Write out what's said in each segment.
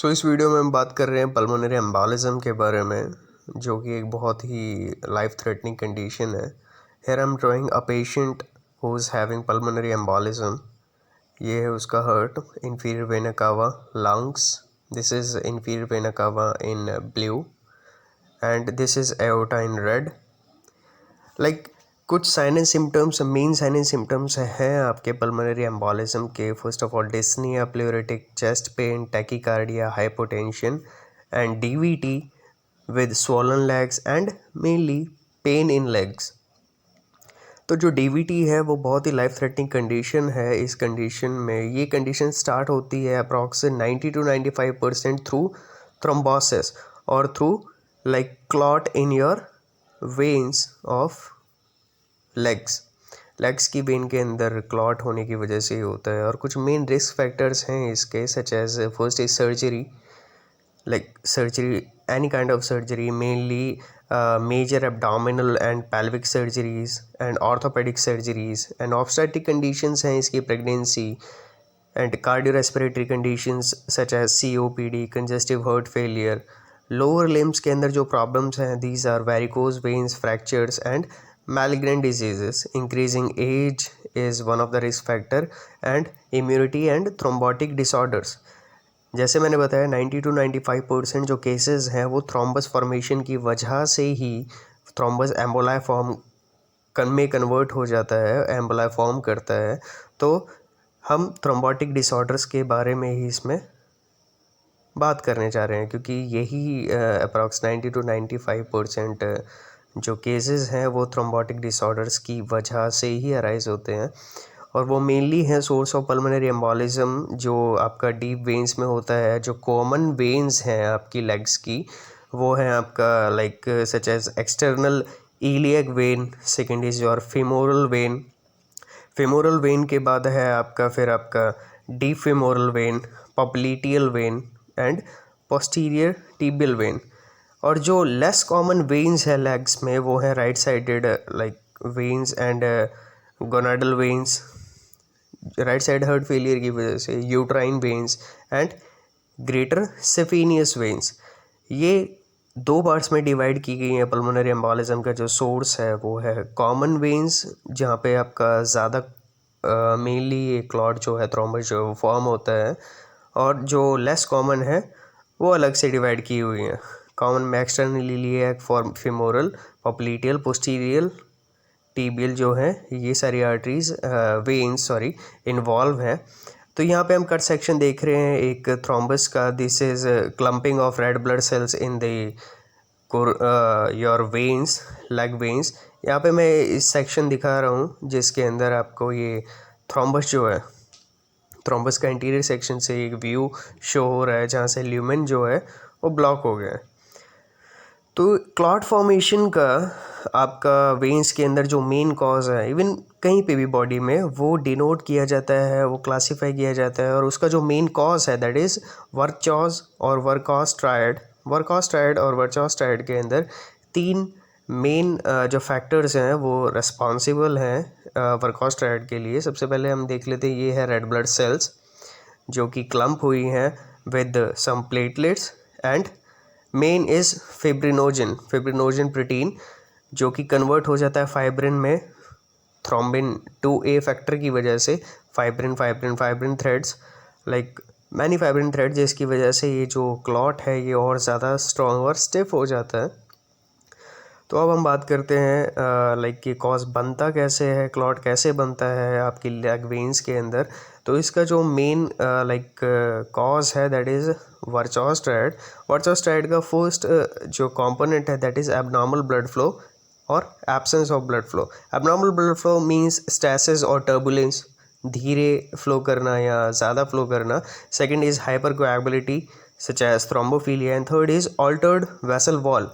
इस वीडियो में हम बात कर रहे हैं पल्मोनरी एम्बोलिज्म के बारे में, जो कि एक बहुत ही लाइफ थ्रेटनिंग कंडीशन है। Here I am drawing a patient who is having pulmonary embolism. ये है उसका heart, inferior vena cava, lungs, this is inferior vena cava in blue and this is aorta in red. कुछ sign and symptoms, main sign and symptoms हैं आपके pulmonary embolism के। First of all dyspnoea, pleuritic chest pain, tachycardia, hypotension and DVT with swollen legs and mainly pain in legs. तो जो DVT है वो बहुत ही लाइफ थ्रेटनिंग कंडीशन है। इस कंडीशन में ये कंडीशन स्टार्ट होती है अप्रॉक्स 90 to 95% थ्रू थ्रोम्बोसिस और through clot in your veins of legs की वेन के अंदर क्लॉट होने की वजह से ही होता है। और कुछ मेन रिस्क फैक्टर्स हैं इसके, such as first is surgery, any kind of surgery, mainly major abdominal and pelvic surgeries and orthopaedic surgeries and obstetric conditions हैं इसकी, pregnancy and cardiorespiratory conditions such as COPD, congestive heart failure. Lower limbs के अंदर जो problems हैं, these are varicose veins, fractures and malignant diseases. Increasing age is one of the risk factor and immunity and thrombotic disorders. जैसे मैंने बताया 90 to 95% जो cases हैं वो थ्रोम्बस फॉर्मेशन की वजह से ही थ्रोम्बस एम्बोलाई फॉर्म में कन्वर्ट हो जाता है, एम्बोलाई फॉर्म करता है। तो हम थ्रोम्बोटिक डिसऑर्डर्स के बारे में ही इसमें बात करने जा रहे हैं, क्योंकि यही अप्रॉक्स 90 to 95% जो केसेस हैं वो थ्रोम्बोटिक डिसऑर्डर्स की वजह से ही अराइज होते हैं। और वो मेनली है सोर्स ऑफ पल्मोनरी एम्बोलिज्म जो आपका डीप वेन्स में होता है। जो कॉमन वेन्स हैं आपकी लेग्स की वो है आपका such as external iliac vein, second is your femoral vein, femoral vein के बाद है आपका deep femoral vein, popliteal vein and posterior tibial vein. और जो लेस कॉमन वेन्स है लेग्स में वो है right sided veins and gonadal veins, right side heart failure की वजह से, uterine veins and greater saphenous veins. ये दो पार्ट्स में डिवाइड की गई हैं। पल्मोनरी एम्बोलिज्म का जो सोर्स है वो है कॉमन वेन्स, जहाँ पे आपका ज़्यादा मेनली ये क्लॉट जो है थ्रोम्बस जो फॉर्म होता है, और जो लेस कॉमन है वो अलग से डिवाइड की हुई हैं। कॉमन में एक्सटर्नली ईलियक, फेमोरल, पॉप्लिटियल, पोस्टीरियल, टिबियल जो है ये सारी आर्टरीज वेन्स इन्वॉल्व हैं। तो यहाँ पे हम कट सेक्शन देख रहे हैं एक थ्रोम्बस का। This is clumping of red blood cells in the your veins, leg veins. यहाँ पे मैं इस सेक्शन दिखा रहा हूँ जिसके अंदर आपको ये थ्रोम्बस जो है, थ्रोम्बस का इंटीरियर सेक्शन से एक व्यू शो हो रहा है जहाँ से ल्यूमेन जो है वो ब्लॉक हो गया है। तो क्लॉट फॉर्मेशन का आपका वेन्स के अंदर जो मेन कॉज है, इवन कहीं पे भी बॉडी में, वो डिनोट किया जाता है, वो क्लासीफाई किया जाता है। और उसका जो मेन कॉज है दैट इज़ वर्चॉज और वर्कॉस ट्रायड। वर्कॉस ट्रायड और वर्चॉस ट्रायड के अंदर तीन मेन जो फैक्टर्स हैं वो रिस्पॉन्सिबल हैं वर्कॉस ट्रायड के लिए। सबसे पहले हम देख लेते हैं, ये है रेड ब्लड सेल्स जो कि क्लम्प हुई हैं with some platelets, and main is fibrinogen protein जो कि कन्वर्ट हो जाता है फाइब्रिन में थ्रोम्बिन 2A फैक्टर की वजह से। Fibrin threads, many fibrin thread, जिसकी वजह से ये जो क्लॉट है ये और ज़्यादा स्ट्रॉन्ग और स्टिफ हो जाता है। तो अब हम बात करते हैं कि कॉज बनता कैसे है, क्लॉट कैसे बनता है आपकी लेग वेन्स के अंदर। तो इसका जो मेन कॉज है that is Virchow's triad. Virchow's triad का फर्स्ट जो कंपोनेंट है that is abnormal blood flow और absence of blood flow. Abnormal blood flow means stasis और टर्बुलेंस, धीरे फ्लो करना या ज़्यादा फ्लो करना। Second is hypercoagulability such as thrombophilia and third is altered vessel wall,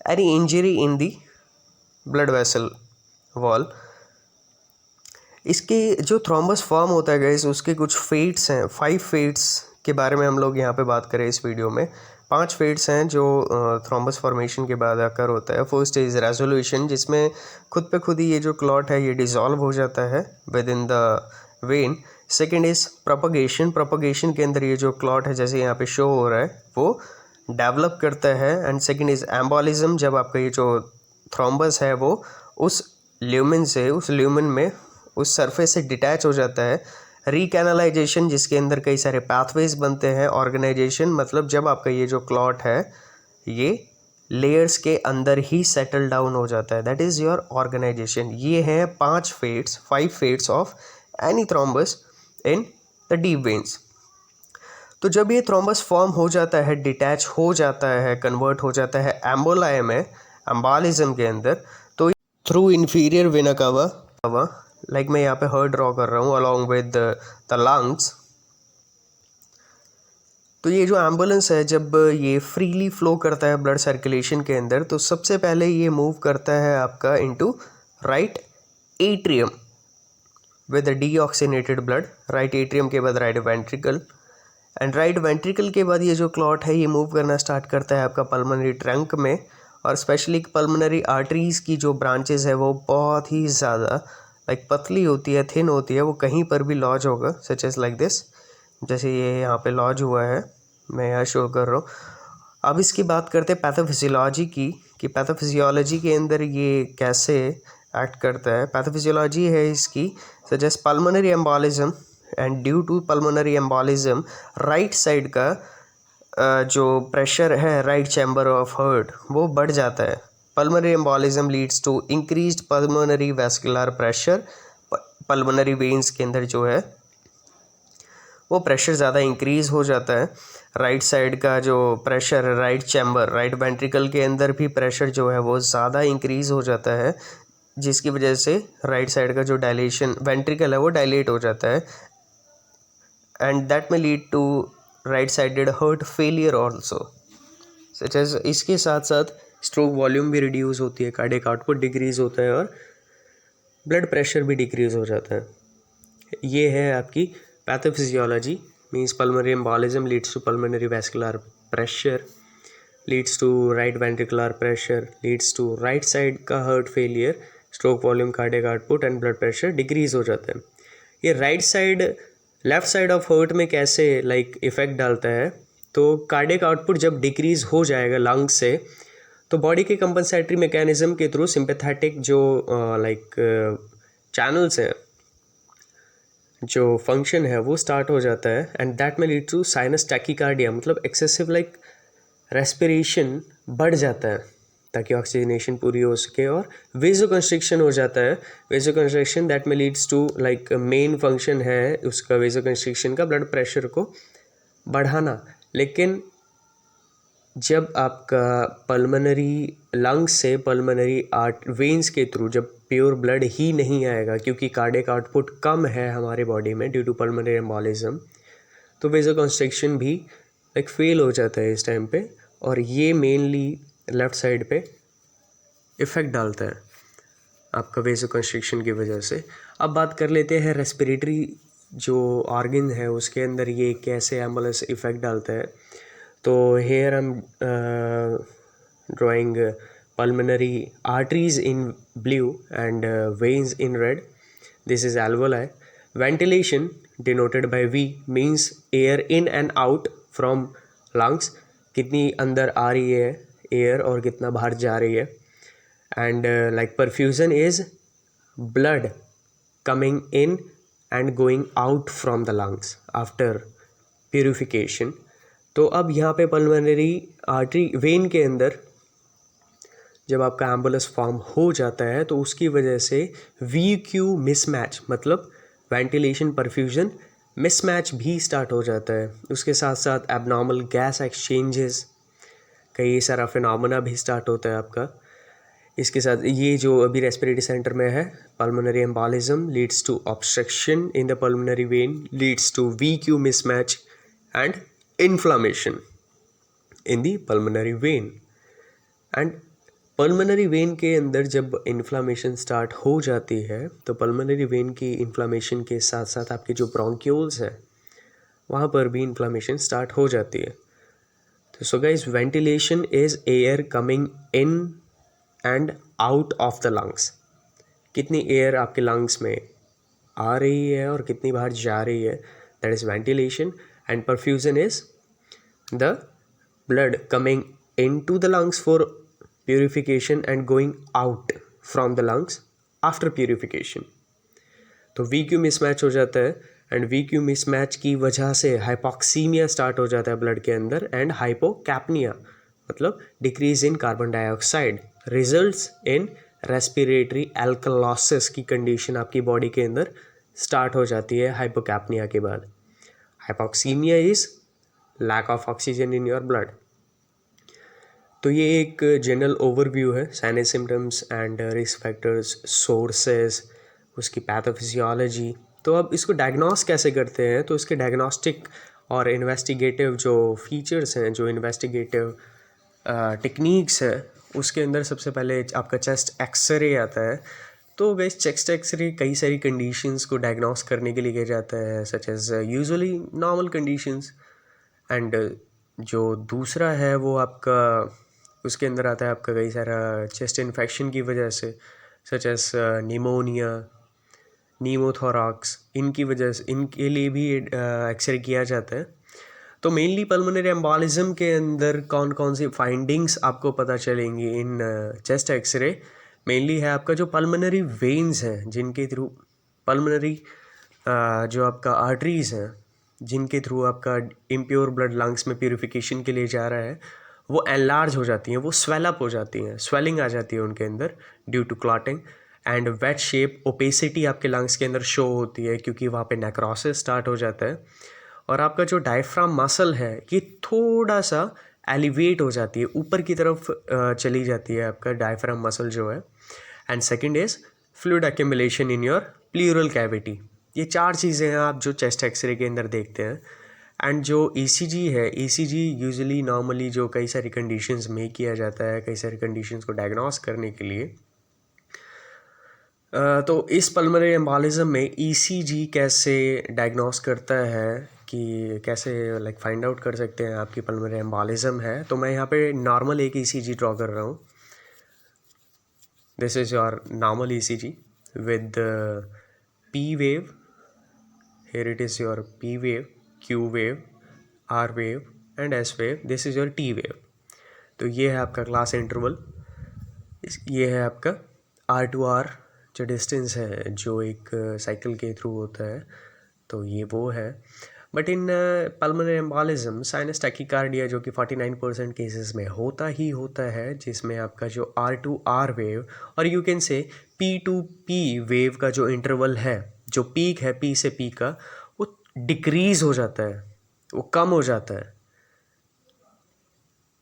any injury in the blood vessel wall। इसके जो thrombus form होता है गाइस, उसके कुछ फेट्स हैं, 5 फेट्स के बारे में हम लोग यहाँ पे बात करें इस वीडियो में। 5 फेट्स हैं जो थ्रोम्बस फॉर्मेशन के बाद आकर होता है। फर्स्ट इज़ रेजोल्यूशन, जिसमें खुद पे खुद ही ये जो क्लॉट है ये डिज़ोल्व हो जाता है with in the when. Second is propagation. Propagation के अंदर ये जो क्लॉट है जैसे यहाँ पे शो हो रहा है वो डेवलप करता है। एंड सेकेंड इज़ एम्बोलिज्म, जब आपका ये जो थ्रोम्बस है वो उस ल्यूमेन से, उस ल्यूमेन में उस सरफेस से डिटैच हो जाता है। रिकैनलाइजेशन, जिसके अंदर कई सारे पाथवेज बनते हैं। ऑर्गेनाइजेशन, मतलब जब आपका ये जो क्लॉट है ये लेयर्स के अंदर ही सेटल डाउन हो जाता है, दैट इज़ योर ऑर्गेनाइजेशन। ये हैं 5 fates of any thrombus in the deep veins. तो जब ये थ्रोम्बस फॉर्म हो जाता है, डिटैच हो जाता है, कन्वर्ट हो जाता है एम्बोलाई में, एम्बोलिज्म के अंदर, तो through inferior vena cava, like मैं यहाँ पे हर्ट ड्रॉ कर रहा हूँ अलॉन्ग विद द लंग्स। तो ये जो एम्बुलेंस है जब ये फ्रीली फ्लो करता है ब्लड सर्कुलेशन के अंदर, तो सबसे पहले ये मूव करता है आपका into right atrium with deoxygenated blood. Right atrium के बाद right ventricle, and right ventricle के बाद ये जो क्लॉट है ये मूव करना स्टार्ट करता है आपका पल्मोनरी ट्रंक में। और स्पेशली पल्मोनरी आर्टरीज़ की जो ब्रांचेस है वो बहुत ही ज़्यादा लाइक पतली होती है, थिन होती है, वो कहीं पर भी लॉज होगा, सच एज लाइक दिस, जैसे ये यहाँ पे लॉज हुआ है, मैं यहाँ शो कर रहा हूँ। अब इसकी बात करते हैं पैथोफिजियोलॉजी की, कि पैथोफिजियोलॉजी के अंदर ये कैसे एक्ट करता है। पैथोफिजियोलॉजी है इसकी such as pulmonary embolism, and due to pulmonary embolism right side का जो प्रेशर है राइट चैम्बर ऑफ हार्ट वो बढ़ जाता है। Pulmonary embolism leads to increased pulmonary vascular pressure. Pulmonary veins के अंदर जो है वो प्रेशर ज़्यादा इंक्रीज़ हो जाता है। राइट साइड का जो pressure, right chamber, right ventricle के अंदर भी प्रेशर जो है वो ज़्यादा इंक्रीज़ हो जाता है, जिसकी वजह से राइट साइड का जो डायलेशन वेंट्रिकल है वो डायलेट हो जाता है, and that may lead to right sided heart failure also, such as इसके साथ साथ स्ट्रोक वॉल्यूम भी रिड्यूस होती है, कार्डियक आउटपुट डिक्रीज़ होता है, और ब्लड प्रेशर भी डिक्रीज़ हो जाता है। ये है आपकी pathophysiology, means pulmonary embolism leads to pulmonary vascular pressure, leads to right ventricular pressure, leads to right side का heart failure, stroke volume, cardiac output and blood pressure decrease हो जाता है। ये right side, left side of heart में कैसे like effect डालता है, तो कार्डियक आउटपुट जब डिक्रीज़ हो जाएगा लंग्स से, तो बॉडी के कंपनसेटरी मैकेनिज्म के थ्रू सिंपैथेटिक जो लाइक चैनल्स हैं, जो फंक्शन है वो स्टार्ट हो जाता है, and that may lead to sinus tachycardia, मतलब एक्सेसिव लाइक रेस्पिरेशन बढ़ जाता है ताकि ऑक्सीजनेशन पूरी हो सके, और वेजोकंस्ट्रिक्शन हो जाता है। Vasoconstriction that may leads to like main function है उसका वेजोकंस्ट्रिक्शन का ब्लड प्रेशर को बढ़ाना। लेकिन जब आपका पल्मोनरी लंग्स से पल्मोनरी आर्ट वेन्स के थ्रू जब प्योर ब्लड ही नहीं आएगा, क्योंकि कार्डियक आउटपुट कम है हमारे बॉडी में ड्यू टू पल्मोनरी एम्बोलिज्म, तो वेजोकंस्ट्रिक्शन भी लाइक फेल हो जाता है इस टाइम पे, और ये मेनली लेफ़्ट साइड पे इफ़ेक्ट डालता है आपका वेजोकंस्ट्रिक्शन की वजह से। अब बात कर लेते हैं रेस्पिरेटरी जो ऑर्गन है उसके अंदर ये कैसे एम्बुलेंस इफ़ेक्ट डालता है। तो hair I am drawing pulmonary arteries in blue and veins in red. This is alveoli. Ventilation denoted by V means air in and out from lungs, कितनी अंदर आ रही है एयर और कितना बाहर जा रही है, and like perfusion is blood coming in and going out from the lungs after purification. तो अब यहाँ पे पल्मोनरी आर्टरी वेन के अंदर जब आपका एम्बुलेंस फॉर्म हो जाता है तो उसकी वजह से वी क्यू मिसमैच, मतलब वेंटिलेशन परफ्यूजन मिसमैच भी स्टार्ट हो जाता है। उसके साथ साथ एबनॉर्मल गैस एक्सचेंजेस, कई सारा फिनोमेना भी स्टार्ट होता है आपका। इसके साथ ये जो अभी रेस्पिरेटरी सेंटर में है, pulmonary embolism leads to obstruction in the pulmonary vein, leads to V Q mismatch and inflammation in the pulmonary vein. And pulmonary vein के अंदर जब इन्फ्लामेशन स्टार्ट हो जाती है तो पल्मोनरी वेन की इन्फ्लामेशन के साथ साथ आपके जो ब्रोंक्यूल्स है वहाँ पर भी इन्फ्लामेशन स्टार्ट हो जाती है। तो so guys, ventilation is air coming in and out of the lungs. कितनी एयर आपके लंग्स में आ रही है और कितनी बाहर जा रही है, that is ventilation. And perfusion is the blood coming into the lungs for purification and going out from the lungs after purification. तो VQ मिसमैच हो जाता है एंड VQ मिसमैच की वजह से हाइपोक्सीमिया स्टार्ट हो जाता है ब्लड के अंदर एंड हाइपोकैप्निया मतलब decrease in carbon dioxide results in respiratory alkalosis की कंडीशन आपकी बॉडी के अंदर स्टार्ट हो जाती है हाइपोकैप्निया के बाद. Hypoxaemia is lack of oxygen in your blood. तो ये एक जनरल ओवरव्यू है signs symptoms and risk factors, sources, उसकी पैथोफिजियोलॉजी. तो अब इसको डायग्नोस कैसे करते हैं, तो इसके डायग्नोस्टिक और इन्वेस्टिगेटिव जो फीचर्स हैं, जो इन्वेस्टिगेटिव टेक्निक्स है, उसके अंदर सबसे पहले आपका चेस्ट एक्सरे आता है. तो गैस चेस्ट एक्सरे कई सारी कंडीशंस को डायग्नोस करने के लिए किया जाता है, such as usually normal conditions. And जो दूसरा है वो आपका उसके अंदर आता है आपका कई सारा चेस्ट इन्फेक्शन की वजह से, सच एज निमोनिया, नीमोथोरैक्स, इनकी वजह से इनके लिए भी एक्सरे किया जाता है. तो मेनली पल्मोनरी एम्बोलिज्म के अंदर कौन कौन सी फाइंडिंग्स आपको पता चलेंगी इन चेस्ट एक्सरे. मेनली है आपका जो पल्मोनरी वेन्स हैं जिनके थ्रू पल्मोनरी जो आपका आर्टरीज़ हैं जिनके थ्रू आपका इम्प्योर ब्लड लंग्स में प्यूरिफिकेशन के लिए जा रहा है, वो एनलार्ज हो जाती हैं, वो स्वेलअप हो जाती हैं, स्वेलिंग आ जाती है उनके अंदर due to clotting. And wedge shape opacity आपके लंग्स के अंदर शो होती है क्योंकि वहाँ पे नेक्रोसिस स्टार्ट हो जाता है. और आपका जो डायफ्राम मसल है ये थोड़ा सा एलिवेट हो जाती है, ऊपर की तरफ चली जाती है आपका डायफ्राम मसल जो है. And second is fluid accumulation in your pleural cavity. ये चार चीज़ें हैं आप जो चेस्ट एक्सरे के अंदर देखते हैं. एंड जो ECG है, ECG यूजुअली नॉर्मली जो कई सारी कंडीशंस में किया जाता है, कई सारी कंडीशंस को डायग्नोस करने के लिए. तो इस पल्मोनरी एम्बोलिज्म में ECG कैसे डायग्नोस करता है कि कैसे लाइक फाइंड आउट कर सकते हैं आपकी पल्मोनरी एम्बोलिज्म है. तो मैं यहाँ पे नॉर्मल एक ECG ड्रॉ कर रहा हूँ. This is your normal ECG with P wave. Here it is your P wave, Q wave, R wave and S wave. This is your T wave. तो ये है आपका क्लास इंटरवल. ये है आपका R2R जो डिस्टेंस है जो एक साइकिल के थ्रू होता है, तो ये वो है. But in pulmonary embolism sinus tachycardia जो कि 49% केसेस में होता ही होता है, जिसमें आपका जो R2R वेव और you can say P2P wave का जो इंटरवल है, जो पीक है P से P का, वो डिक्रीज़ हो जाता है, वो कम हो जाता है,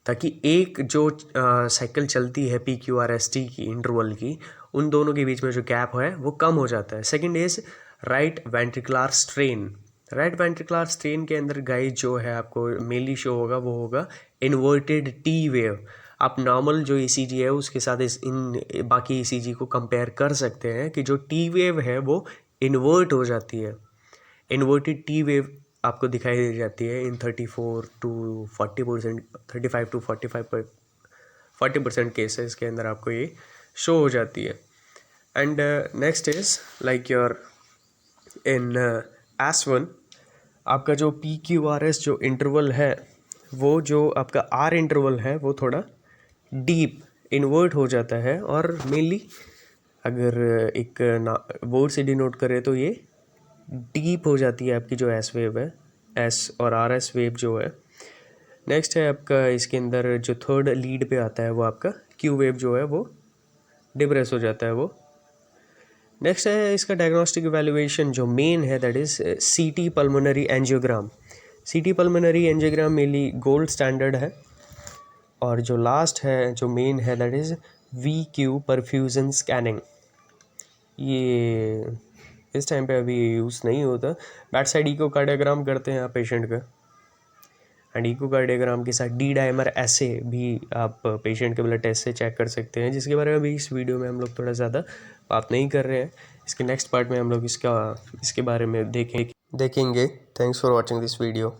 ताकि एक जो साइकिल चलती है PQRST की इंटरवल की, उन दोनों के बीच में जो गैप है वो कम हो जाता है. Second is right ventricular strain. Right ventricular strain के अंदर गाइस जो है आपको मेनली शो होगा वो होगा इन्वर्टेड T वेव. आप नॉर्मल जो ECG है उसके साथ इन बाकी ECG को कंपेयर कर सकते हैं कि जो T वेव है वो इन्वर्ट हो जाती है. इन्वर्टेड T वेव आपको दिखाई दे जाती है इन 34 to 40%, 35 to 40% केसेस के अंदर आपको ये शो हो जाती है. And next is like your in S1 आपका जो PQRS जो इंटरवल है, वो जो आपका R इंटरवल है वो थोड़ा डीप इन्वर्ट हो जाता है. और मेनली अगर एक वर्ड से डिनोट करें तो ये डीप हो जाती है आपकी जो S वेव है, S और RS वेव जो है. नेक्स्ट है आपका इसके अंदर जो थर्ड लीड पे आता है वो आपका Q वेव जो है वो डिप्रेस हो जाता है वो. नेक्स्ट है इसका डायग्नोस्टिक इवैल्यूएशन जो मेन है, that is CT pulmonary angiogram. CT pulmonary angiogram mainly gold standard है. और जो लास्ट है जो मेन है that is VQ perfusion scanning. ये इस टाइम पे अभी यूज़ नहीं होता. बैक साइड इकोकार्डियोग्राम करते हैं आप पेशेंट का, एंड इकोकार्डियोग्राम के साथ D डायमर ऐसे भी आप पेशेंट के ब्लड टेस्ट से चेक कर सकते हैं, जिसके बारे में अभी इस वीडियो में हम लोग थोड़ा ज़्यादा बात नहीं कर रहे हैं. इसके नेक्स्ट पार्ट में हम लोग इसके बारे में देखेंगे. Thanks for watching this video.